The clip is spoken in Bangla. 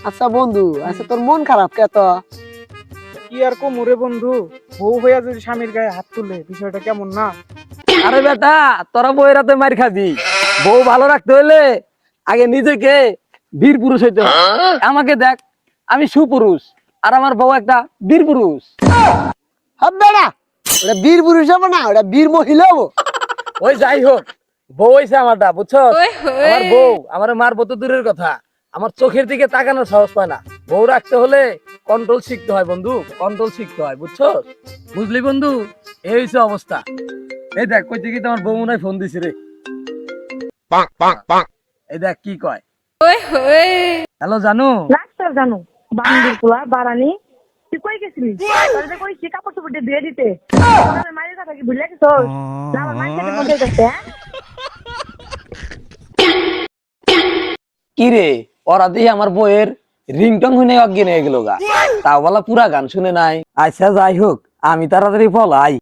আচ্ছা বন্ধু, আচ্ছা তোর মন খারাপ কে তো? কি আর কো মোরে বন্ধু, বউ হইয়া যদি স্বামীর গায়ে হাত তুলে বিষয়টা কেমন না? আরে বেটা, তোরা বইরা তো মার খাবি। বউ ভালো রাখতে হইলে আগে নিজেকে বীর পুরুষ হইতে হয়। আমাকে দেখ, আমি সুপুরুষ আর আমার বউ একটা বীর পুরুষ। হবে না, ওটা বীর পুরুষ হবো না, ওটা বীর মহিলা হবো। ওই যাই হোক, বউ হইছে আমারটা, বুঝছো? আমার বউ আমার মারবো তো দূরের কথা, আমার চোখের দিকে তাকানোর সাহস পায় না। বউ রাখতে হলে কন্ট্রোল শিখতে হয় বন্ধু, কন্ট্রোল শিখতে হয়, বুঝছো? বুঝলি বন্ধু, এই হইছে অবস্থা। এই দেখ কই থেকে তোমার বউ মনে হয় ফোন দিছে রে। এই দেখ কি কয়। হ্যালো জানু। ডাক্তার জানো বান্দির পোলা বারানি তুই কই গেছিলি? তোর যে কই কাপড় চোপড় দিয়ে দিতে তোর মায়ের কথা কি ভুলে গেছো? না আমার মায়ের সাথে ফোন করতেছে। কি রে, ওরা দিয়ে আমার বইয়ের রিংটং শুনে অজ্ঞান হয়ে গেল গা, তাও বলা পুরা গান শুনে নাই। আচ্ছা যাই হোক, আমি তাড়াতাড়ি পলাই।